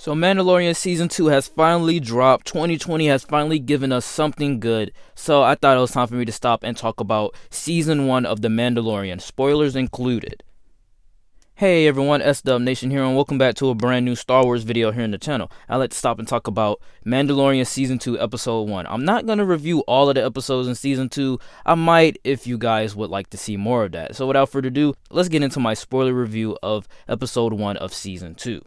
So Mandalorian Season 2 has finally dropped. 2020 has finally given us something good. So I thought it was time for me to stop and talk about Season 1 of The Mandalorian, spoilers included. Hey everyone, SW Nation here, and welcome back to a brand new Star Wars video here in the channel. I'd like to stop and talk about Mandalorian Season 2 Episode 1. I'm not going to review all of the episodes in Season 2. I might if you guys would like to see more of that. So without further ado, let's get into my spoiler review of Episode 1 of Season 2.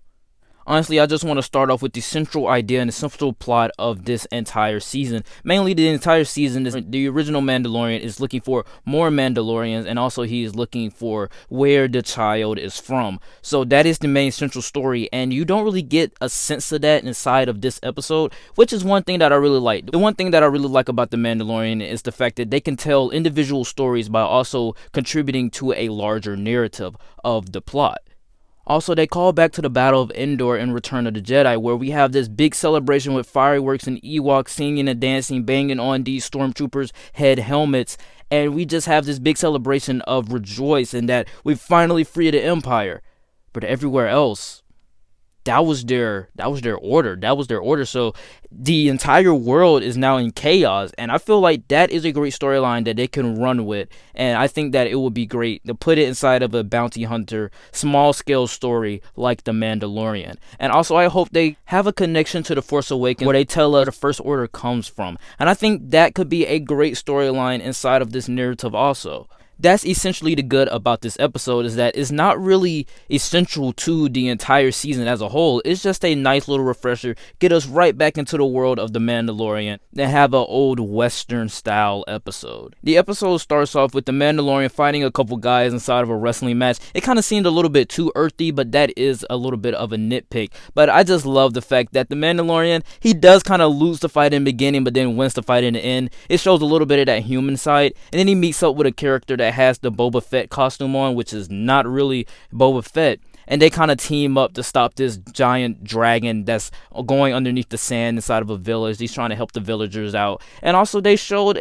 Honestly, I just want to start off with the central idea and the central plot of this entire season. Mainly, the entire season, the original Mandalorian is looking for more Mandalorians, and also he is looking for where the child is from. So that is the main central story, and you don't really get a sense of that inside of this episode, which is one thing that I really like. The one thing that I really like about the Mandalorian is the fact that they can tell individual stories by also contributing to a larger narrative of the plot. Also, they call back to the Battle of Endor in Return of the Jedi, where we have this big celebration with fireworks and Ewoks singing and dancing, banging on these stormtroopers' head helmets, and we just have this big celebration of rejoicing that we finally freed the Empire. But everywhere else, that was their order. So the entire world is now in chaos, and I feel like that is a great storyline that they can run with, and I think that it would be great to put it inside of a bounty hunter small scale story like The Mandalorian. And also, I hope they have a connection to The Force Awakens where they tell us the First Order comes from, and I think that could be a great storyline inside of this narrative also. That's essentially the good about this episode, is that it's not really essential to the entire season as a whole. It's just a nice little refresher, get us right back into the world of The Mandalorian, and have an old Western style episode. The episode starts off with The Mandalorian fighting a couple guys inside of a wrestling match. It kind of seemed a little bit too earthy, but that is a little bit of a nitpick. But I just love the fact that The Mandalorian, he does kind of lose the fight in the beginning, but then wins the fight in the end. It shows a little bit of that human side, and then he meets up with a character that has the Boba Fett costume on, which is not really Boba Fett, and they kind of team up to stop this giant dragon that's going underneath the sand inside of a village. He's trying to help the villagers out, and also they showed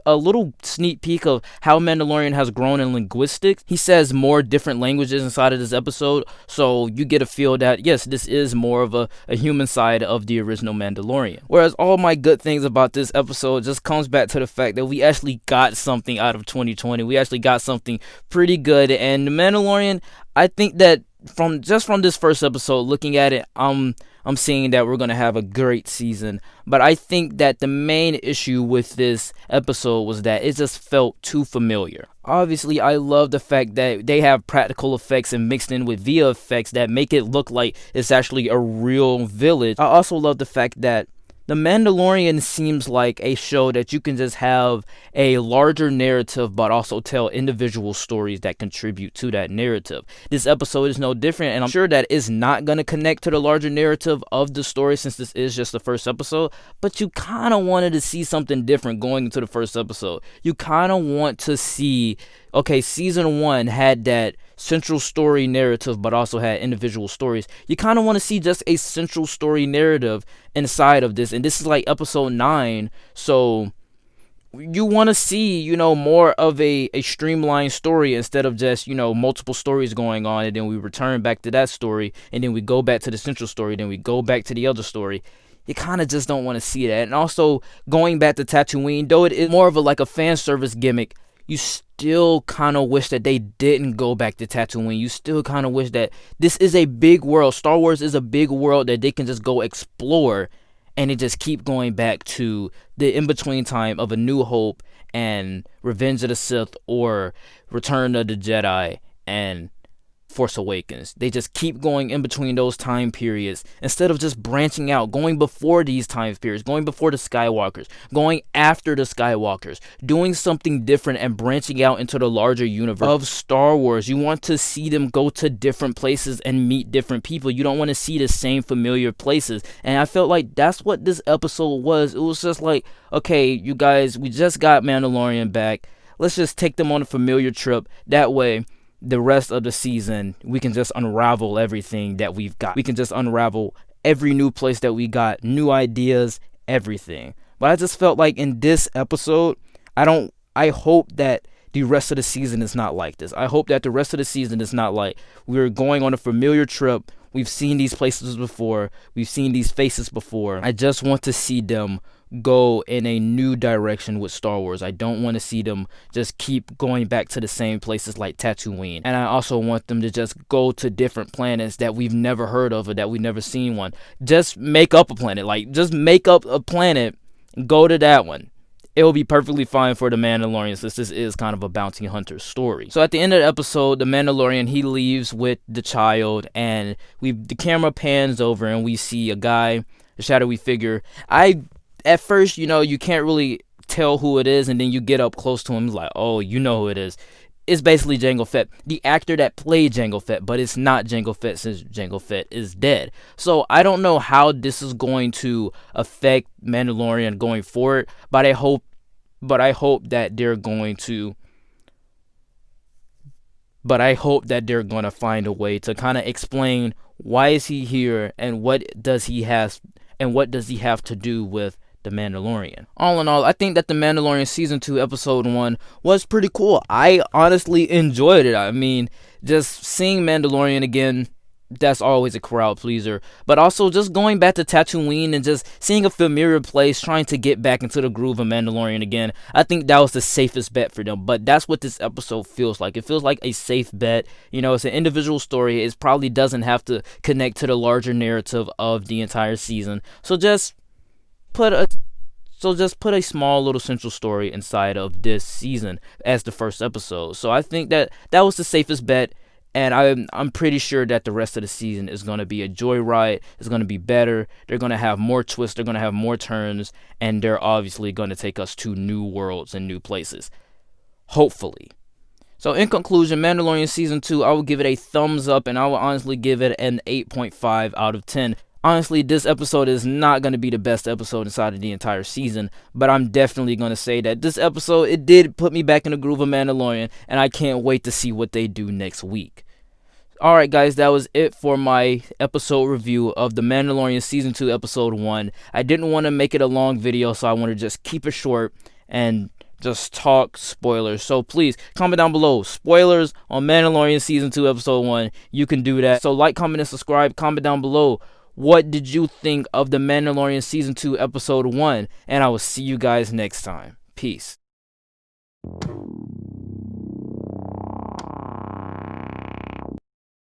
a little sneak peek of how Mandalorian has grown in linguistics. He says more different languages inside of this episode, so you get a feel that yes, this is more of a human side of the original Mandalorian. Whereas all my good things about this episode just comes back to the fact that we actually got something out of 2020. We actually got something pretty good, and The Mandalorian, I think that from this first episode, looking at it, I'm seeing that we're gonna have a great season. But I think that the main issue with this episode was that it just felt too familiar. Obviously, I love the fact that they have practical effects and mixed in with VFX effects that make it look like it's actually a real village. I also love the fact that The Mandalorian seems like a show that you can just have a larger narrative but also tell individual stories that contribute to that narrative. This episode is no different, and I'm sure that it's not going to connect to the larger narrative of the story since this is just the first episode, but you kind of wanted to see something different going into the first episode. You kind of want to see, okay, season 1 had that central story narrative but also had individual stories. You kind of want to see just a central story narrative inside of this, and this is like episode 9, so you want to see, more of a streamlined story instead of just, multiple stories going on, and then we return back to that story, and then we go back to the central story, then we go back to the other story. You kind of just don't want to see that. And also, going back to Tatooine, though it is more of a fan service gimmick, you still kind of wish that they didn't go back to Tatooine. You still kind of wish that this is a big world. Star Wars is a big world that they can just go explore, and they just keep going back to the in-between time of A New Hope and Revenge of the Sith or Return of the Jedi and Force Awakens. They just keep going in between those time periods instead of just branching out, going before these time periods, going before the Skywalkers, going after the Skywalkers, doing something different and branching out into the larger universe of Star Wars. You want to see them go to different places and meet different people. You don't want to see the same familiar places. And I felt like that's what this episode was. It was just like, okay, you guys, we just got Mandalorian back. Let's just take them on a familiar trip. That way, the rest of the season, we can just unravel everything that we've got. We can just unravel every new place that we got, new ideas, everything. But I just felt like in this episode, I hope that the rest of the season is not like this. I hope that the rest of the season is not like we're going on a familiar trip. We've seen these places before. We've seen these faces before. I just want to see them go in a new direction with Star Wars. I don't want to see them just keep going back to the same places like Tatooine. And I also want them to just go to different planets that we've never heard of or that we've never seen one. Just make up a planet. Like, just make up a planet and go to that one. It will be perfectly fine for the Mandalorian, since this is kind of a bounty hunter story. So at the end of the episode, the Mandalorian, he leaves with the child, and the camera pans over and we see a guy, a shadowy figure. At first, you can't really tell who it is, and then you get up close to him, it's like, oh, you know who it is. It's basically Jango Fett, the actor that played Jango Fett, but it's not Jango Fett since Jango Fett is dead. So I don't know how this is going to affect Mandalorian going forward, but I hope that they're going to find a way to kind of explain why is he here and what does he have to do with the Mandalorian. All in all, I think that the Mandalorian season 2 episode 1 was pretty cool. I honestly enjoyed it. I mean, just seeing Mandalorian again, that's always a crowd pleaser. But also just going back to Tatooine and just seeing a familiar place, trying to get back into the groove of Mandalorian again, I think that was the safest bet for them. But that's what this episode feels like. It feels like a safe bet. It's an individual story. It probably doesn't have to connect to the larger narrative of the entire season. So just put a small little central story inside of this season as the first episode. So I think that was the safest bet, and I'm pretty sure that the rest of the season is going to be a joyride. It's going to be better. They're going to have more twists. They're going to have more turns, and they're obviously going to take us to new worlds and new places. Hopefully. So in conclusion, Mandalorian season 2, I will give it a thumbs up, and I will honestly give it an 8.5 out of 10. Honestly, this episode is not going to be the best episode inside of the entire season, but I'm definitely going to say that this episode, it did put me back in the groove of Mandalorian, and I can't wait to see what they do next week. Alright guys, that was it for my episode review of The Mandalorian Season 2 Episode 1. I didn't want to make it a long video, so I want to just keep it short and just talk spoilers. So please, comment down below, spoilers on Mandalorian Season 2 Episode 1. You can do that. So like, comment, and subscribe. Comment down below, what did you think of The Mandalorian Season 2 Episode 1? And I will see you guys next time. Peace.